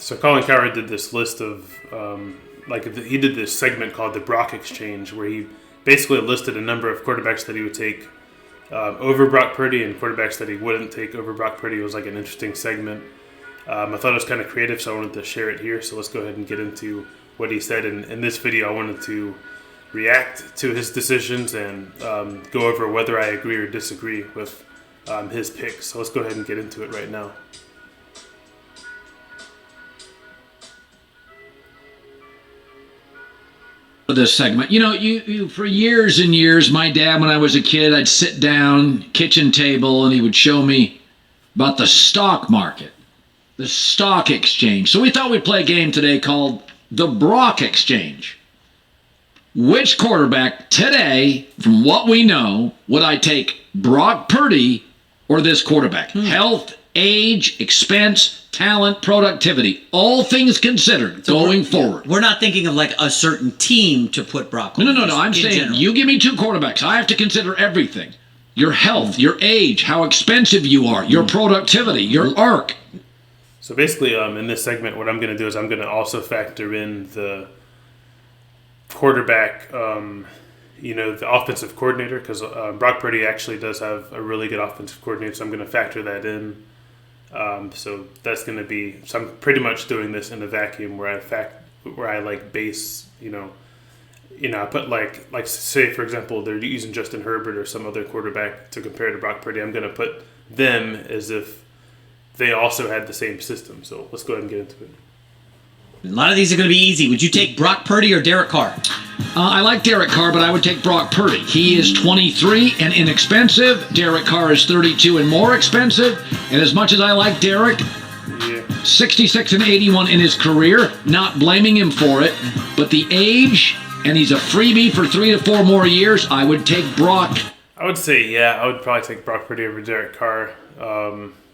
So Colin Cowherd did this list of, he did this segment called the Brock Exchange, where he basically listed a number of quarterbacks that he would take over Brock Purdy and quarterbacks that he wouldn't take over Brock Purdy. It was like an interesting segment. I thought it was kind of creative, so I wanted to share it here. So let's go ahead and get into what he said. In this video, I wanted to react to his decisions and go over whether I agree or disagree with his picks. So let's go ahead and get into it right now. This segment, you for years and years, my dad, when I was a kid, I'd sit down kitchen table and he would show me about the stock market, the stock exchange. So we thought we'd play a game today called the Brock Exchange. Which quarterback today, from what we know, would I take, Brock Purdy or this quarterback? Health, age, expense, talent, productivity, all things considered going forward. We're not thinking of like a certain team to put Brock on. No. I'm saying general. You give me two quarterbacks. I have to consider everything. Your health, your age, how expensive you are, your productivity, your arc. So basically, in this segment, what I'm going to do is I'm going to also factor in the quarterback, the offensive coordinator, because Brock Purdy actually does have a really good offensive coordinator, so I'm going to factor that in. So that's going to be. So I'm pretty much doing this in a vacuum where I base. I put like say for example they're using Justin Herbert or some other quarterback to compare to Brock Purdy. I'm going to put them as if they also had the same system. So let's go ahead and get into it. A lot of these are going to be easy. Would you take Brock Purdy or Derek Carr? I like Derek Carr, but I would take Brock Purdy. He is 23 and inexpensive. Derek Carr is 32 and more expensive. And as much as I like Derek, 66 and 81 in his career, not blaming him for it, but the age, and he's a freebie for 3 to 4 more years, I would take Brock. I would say, I would probably take Brock Purdy over Derek Carr.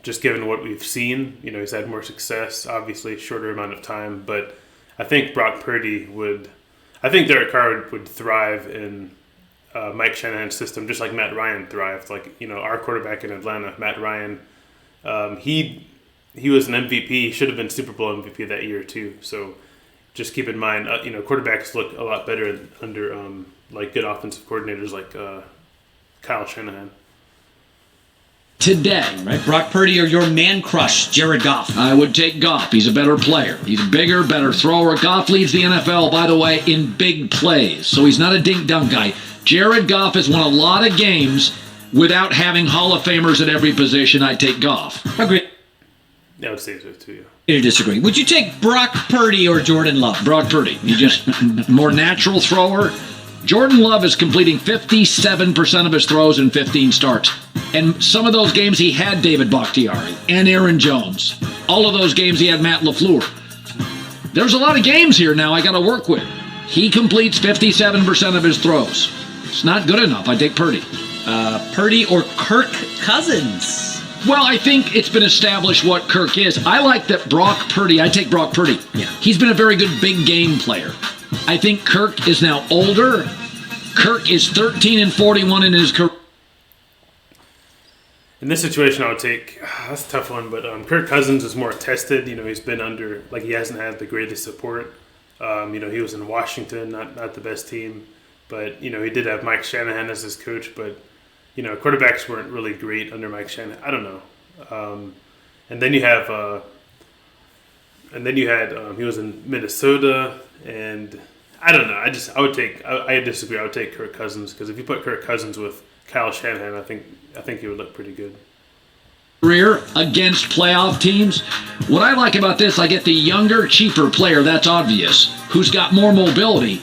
Just given what we've seen, he's had more success, obviously shorter amount of time, but I think Derek Carr would thrive in Mike Shanahan's system, just like Matt Ryan thrived. Our quarterback in Atlanta, Matt Ryan, he was an MVP. He should have been Super Bowl MVP that year too. So just keep in mind, quarterbacks look a lot better under good offensive coordinators like Kyle Shanahan. Today, right? Brock Purdy or your man crush, Jared Goff? I would take Goff. He's a better player. He's bigger, better thrower. Goff leads the NFL, by the way, in big plays. So he's not a dink-dunk guy. Jared Goff has won a lot of games without having Hall of Famers at every position. I'd take Goff. Agree. Yeah, I would say so too. You disagree. Would you take Brock Purdy or Jordan Love? Brock Purdy. He's just more natural thrower. Jordan Love is completing 57% of his throws in 15 starts. And some of those games he had David Bakhtiari and Aaron Jones. All of those games he had Matt LaFleur. There's a lot of games here now I got to work with. He completes 57% of his throws. It's not good enough. I take Purdy. Purdy or Kirk Cousins? Well, I think it's been established what Kirk is. I like that Brock Purdy. I take Brock Purdy. Yeah. He's been a very good big game player. I think Kirk is now older. Kirk is 13 and 41 in his career. In this situation, I would take, that's a tough one, but Kirk Cousins is more tested. He's been under, he hasn't had the greatest support. He was in Washington, not the best team. But, he did have Mike Shanahan as his coach. But, quarterbacks weren't really great under Mike Shanahan. I don't know. And then you have, he was in Minnesota. And I don't know. I disagree. I would take Kirk Cousins because if you put Kirk Cousins with Kyle Shanahan, I think he would look pretty good. Career against playoff teams. What I like about this, I get the younger, cheaper player, that's obvious, who's got more mobility.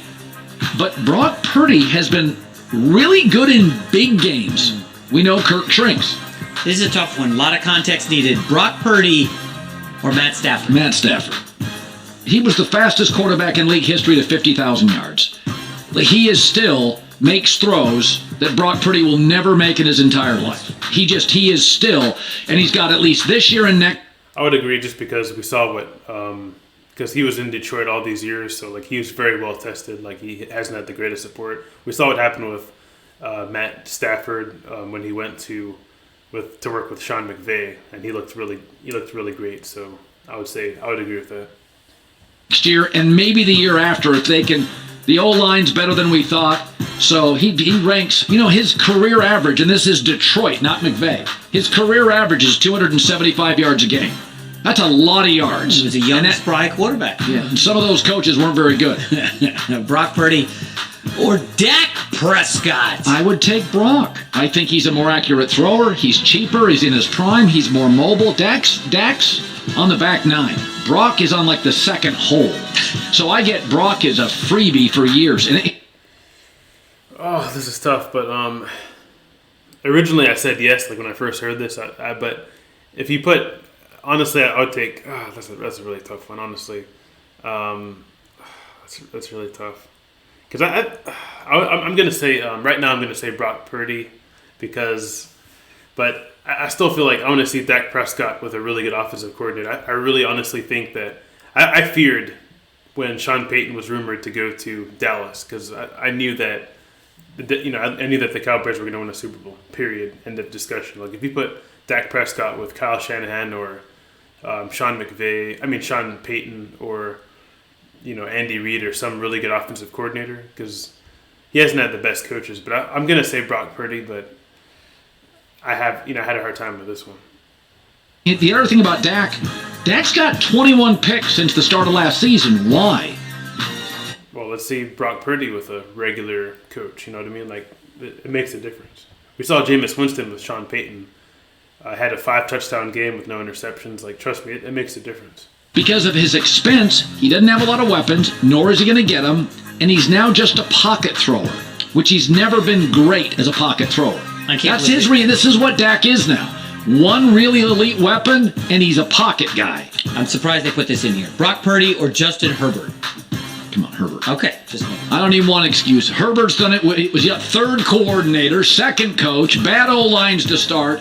But Brock Purdy has been really good in big games. We know Kirk shrinks. This is a tough one. A lot of context needed. Brock Purdy or Matt Stafford? Matt Stafford. He was the fastest quarterback in league history to 50,000 yards. He still makes throws that Brock Purdy will never make in his entire life. He is still, and he's got at least this year and next. I would agree just because we saw because he was in Detroit all these years, so he was very well tested. He hasn't had the greatest support. We saw what happened with Matt Stafford when he went to work with Sean McVay, and he looked really great. So I would agree with that. next year and maybe the year after if they can. The O-line's better than we thought. So he ranks, his career average, and this is Detroit, not McVay. His career average is 275 yards a game. That's a lot of yards. He was a young, spry quarterback. Yeah, and some of those coaches weren't very good. Brock Purdy or Dak Prescott? I would take Brock. I think he's a more accurate thrower. He's cheaper. He's in his prime. He's more mobile. Dak's on the back nine. Brock is on like the second hole. So I get Brock as a freebie for years. This is tough, but originally I said yes, like when I first heard this. But if you put, honestly, I would take. That's a really tough one, honestly. That's really tough. Because I'm gonna say right now I'm gonna say Brock Purdy, but I still feel like I want to see Dak Prescott with a really good offensive coordinator. I really honestly think that I feared when Sean Payton was rumored to go to Dallas because I knew that I knew that the Cowboys were going to win a Super Bowl. Period. End of discussion. Like if you put Dak Prescott with Kyle Shanahan or Sean Payton or Andy Reid or some really good offensive coordinator because he hasn't had the best coaches. But I'm going to say Brock Purdy, but I had a hard time with this one. The other thing about Dak's got 21 picks since the start of last season. Why? Well, let's see Brock Purdy with a regular coach. You know what I mean? Like, it makes a difference. We saw Jameis Winston with Sean Payton. Had a 5-touchdown game with no interceptions. Like, trust me, it makes a difference. Because of his expense, he doesn't have a lot of weapons, nor is he going to get them, and he's now just a pocket thrower, which he's never been great as a pocket thrower. This is what Dak is now. One really elite weapon, and he's a pocket guy. I'm surprised they put this in here. Brock Purdy or Justin Herbert? Come on, Herbert. Okay, just I don't even want an excuse. Herbert's done it. He was third coordinator, second coach, bad O-lines to start.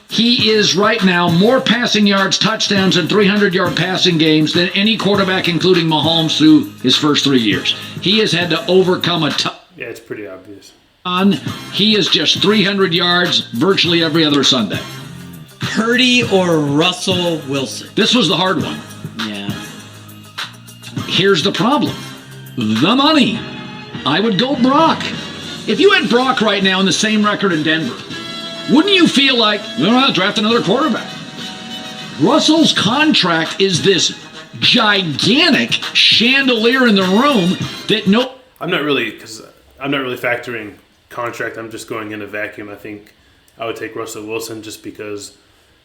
He is right now more passing yards, touchdowns, and 300-yard passing games than any quarterback, including Mahomes, through his first 3 years. He has had to overcome Yeah, it's pretty obvious. He is just 300 yards virtually every other Sunday. Purdy or Russell Wilson? This was the hard one. Yeah. Here's the problem. The money. I would go Brock. If you had Brock right now in the same record in Denver, wouldn't you feel like, I'll draft another quarterback? Russell's contract is this gigantic chandelier in the room that I'm not really factoring contract. I'm just going in a vacuum. I think I would take Russell Wilson just because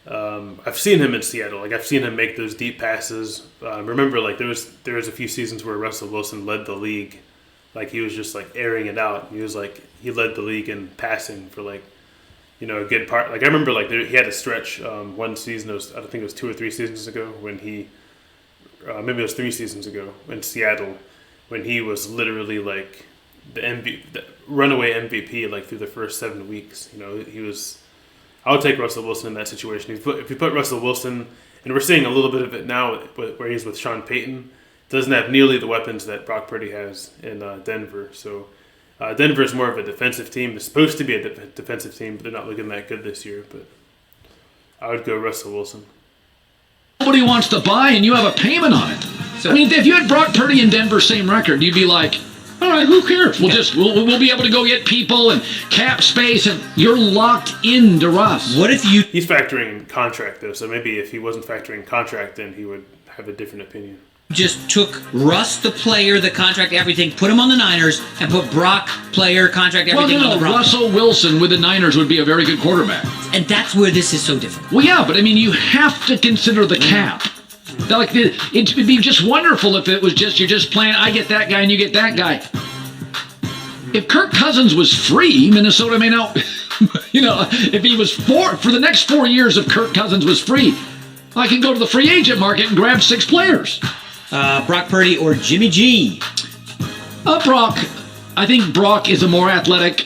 I've seen him in Seattle. Like I've seen him make those deep passes. Remember, like there was a few seasons where Russell Wilson led the league. Like he was just like airing it out. He led the league in passing for like a good part. Like I remember like he had a stretch one season. I think it was 2 or 3 seasons ago when maybe it was 3 seasons ago in Seattle when he was literally like the runaway MVP like through the first 7 weeks. He was. I would take Russell Wilson in that situation. If you put Russell Wilson, and we're seeing a little bit of it now where he's with Sean Payton, doesn't have nearly the weapons that Brock Purdy has in Denver. So Denver is more of a defensive team. It's supposed to be a defensive team, but they're not looking that good this year. But I would go Russell Wilson. Nobody wants to buy, and you have a payment on it. So, if you had Brock Purdy in Denver, same record, you'd be like, all right, who cares? We'll be able to go get people and cap space, and you're locked into Russ. He's factoring in contract though, so maybe if he wasn't factoring contract, then he would have a different opinion. Just took Russ, the player, the contract, everything, put him on the Niners, and put Brock, player, contract, everything on the Broncos. Russell Wilson with the Niners would be a very good quarterback. And that's where this is so different. Well, yeah, but you have to consider the cap. Like it would be just wonderful if it was you're just playing. I get that guy and you get that guy. If Kirk Cousins was free, Minnesota may not. If he was for the next 4 years, if Kirk Cousins was free, I can go to the free agent market and grab 6 players. Brock Purdy or Jimmy G? Brock. I think Brock is a more athletic.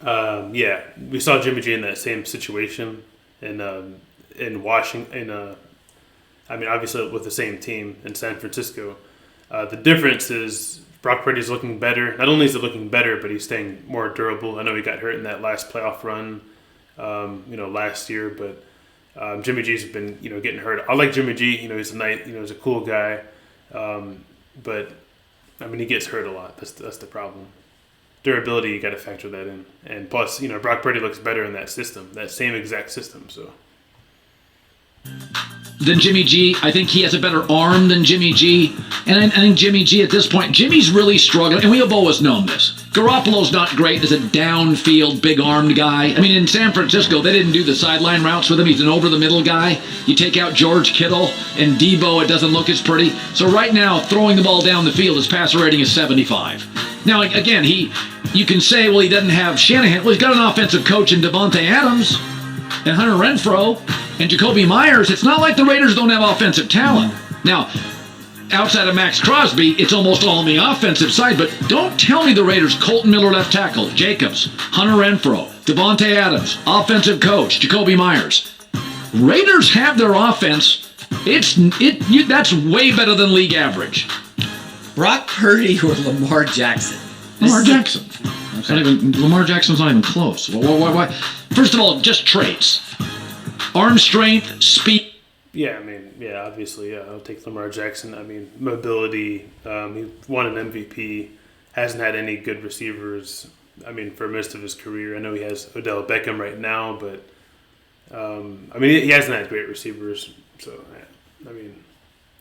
Yeah, we saw Jimmy G in that same situation in Washington. Obviously with the same team in San Francisco. The difference is Brock Purdy's looking better. Not only is he looking better, but he's staying more durable. I know he got hurt in that last playoff run, last year, but Jimmy G's been, getting hurt. I like Jimmy G. He's a nice, he's a cool guy. But I mean, he gets hurt a lot. That's the problem. Durability, you got to factor that in. And plus, Brock Purdy looks better in that system, that same exact system. So. Than Jimmy G. I think he has a better arm than Jimmy G. And I think Jimmy G at this point, Jimmy's really struggling. And we have always known this. Garoppolo's not great as a downfield, big-armed guy. I mean, in San Francisco, they didn't do the sideline routes with him. He's an over-the-middle guy. You take out George Kittle and Debo, it doesn't look as pretty. So right now, throwing the ball down the field, his passer rating is 75. Now, again, you can say, well, he doesn't have Shanahan. Well, he's got an offensive coach in Devontae Adams and Hunter Renfrow and Jacoby Myers. It's not like the Raiders don't have offensive talent. Now, outside of Max Crosby, it's almost all on the offensive side, but don't tell me the Raiders, Colton Miller left tackle, Jacobs, Hunter Renfrow, Devontae Adams, offensive coach, Jacoby Myers. Raiders have their offense. That's way better than league average. Brock Purdy or Lamar Jackson? Lamar Jackson. Lamar Jackson's not even close. Why? First of all, just traits. Arm strength, speed. Yeah, obviously, I'll take Lamar Jackson. I mean, mobility. He won an MVP. Hasn't had any good receivers. I mean, for most of his career. I know he has Odell Beckham right now, but he hasn't had great receivers. So, I mean,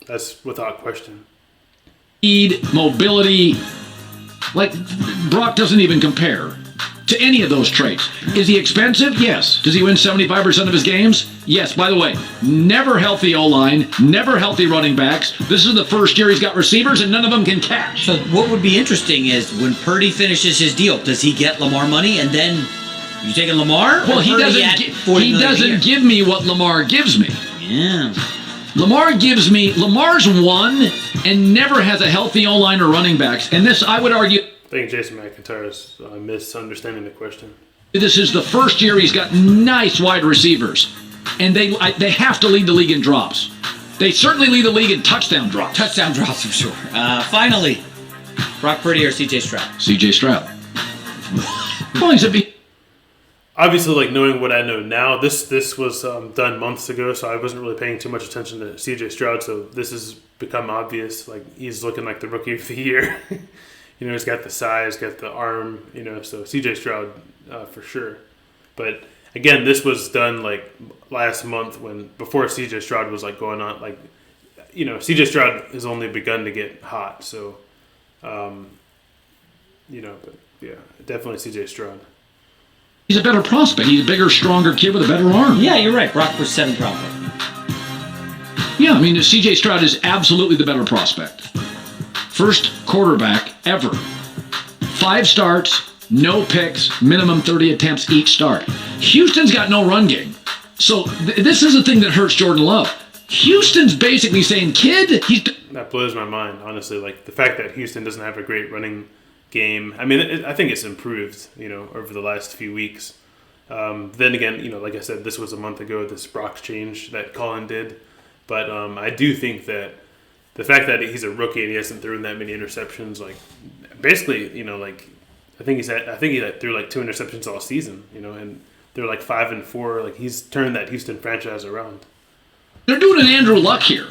that's without question. Speed, mobility. Like, Brock doesn't even compare to any of those traits. Is he expensive? Yes. Does he win 75% of his games? Yes. By the way, never healthy O-line, never healthy running backs. This is the first year he's got receivers and none of them can catch. So what would be interesting is when Purdy finishes his deal, does he get Lamar money and then you taking Lamar? Well, he doesn't give me what Lamar gives me. Yeah. Lamar's won and never has a healthy O-line or running backs. And this, I would argue, I think Jason McIntyre is misunderstanding the question. This is the first year he's got nice wide receivers. And they have to lead the league in drops. They certainly lead the league in touchdown drops. Touchdown drops, for sure. Finally, Brock Purdy or C.J. Stroud? C.J. Stroud. Well, he's obviously, like, knowing what I know now, this was done months ago, so I wasn't really paying too much attention to C.J. Stroud, so this has become obvious. Like, he's looking like the rookie of the year. He's got the size, got the arm, so C.J. Stroud for sure. But, again, this was done, like, last month before C.J. Stroud was, like, going on. Like, C.J. Stroud has only begun to get hot, so, but, yeah, definitely C.J. Stroud. He's a better prospect. He's a bigger, stronger kid with a better arm. Yeah, you're right. Brock was 7th round pick. Yeah, C.J. Stroud is absolutely the better prospect. First quarterback ever. 5 starts, no picks, minimum 30 attempts each start. Houston's got no run game. So this is the thing that hurts Jordan Love. Houston's basically saying, kid, That blows my mind, honestly. Like, the fact that Houston doesn't have a great running game. I mean, I think it's improved, over the last few weeks. Then again, like I said, this was a month ago, this Brock change that Colin did. But I do think that the fact that he's a rookie and he hasn't thrown that many interceptions, like, basically, I think he threw like 2 interceptions all season, and they're like 5-4. Like, he's turned that Houston franchise around. They're doing an Andrew Luck here.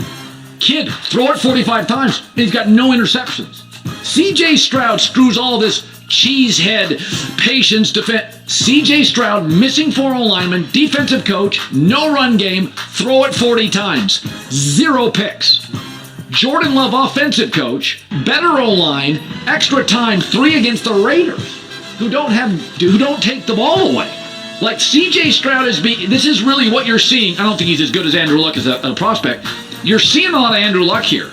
Kid, throw it 45 times, and he's got no interceptions. C.J. Stroud screws all this cheesehead patience defense. C.J. Stroud missing 4 O-linemen, defensive coach, no run game, throw it 40 times, 0 picks. Jordan Love offensive coach, better O-line, extra time, 3 against the Raiders, who don't take the ball away. Like, C.J. Stroud this is really what you're seeing. I don't think he's as good as Andrew Luck as a prospect. You're seeing a lot of Andrew Luck here.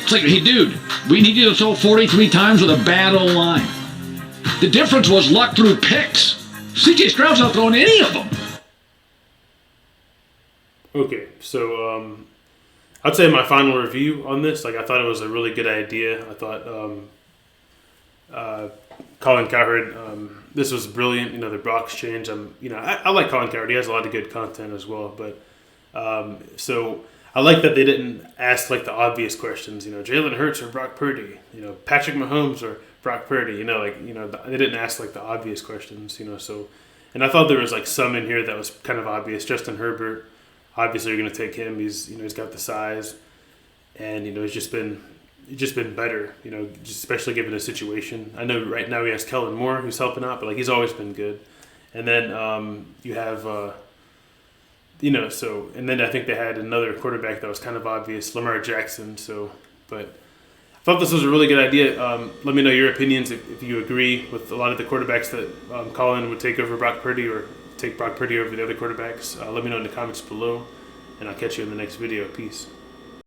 It's like, hey, dude, we need you to throw 43 times with a bad O-line. The difference was Luck threw picks. C.J. Stroud's not throwing any of them. Okay, so I'd say my final review on this, like, I thought it was a really good idea. I thought Colin Cowherd, this was brilliant, the Brock's change. I like Colin Cowherd. He has a lot of good content as well, but so I like that they didn't ask, like, the obvious questions, Jalen Hurts or Brock Purdy, Patrick Mahomes or Brock Purdy, they didn't ask, like, the obvious questions, so, and I thought there was, like, some in here that was kind of obvious. Justin Herbert, obviously you're going to take him. He's got the size. and it's just been better. Just especially given the situation. I know right now he has Kellen Moore who's helping out, but he's always been good. And then you have and then I think they had another quarterback that was kind of obvious, Lamar Jackson. But I thought this was a really good idea. Let me know your opinions if you agree with a lot of the quarterbacks that Colin would take over Brock Purdy or take Brock Purdy over the other quarterbacks. Let me know in the comments below, and I'll catch you in the next video. Peace.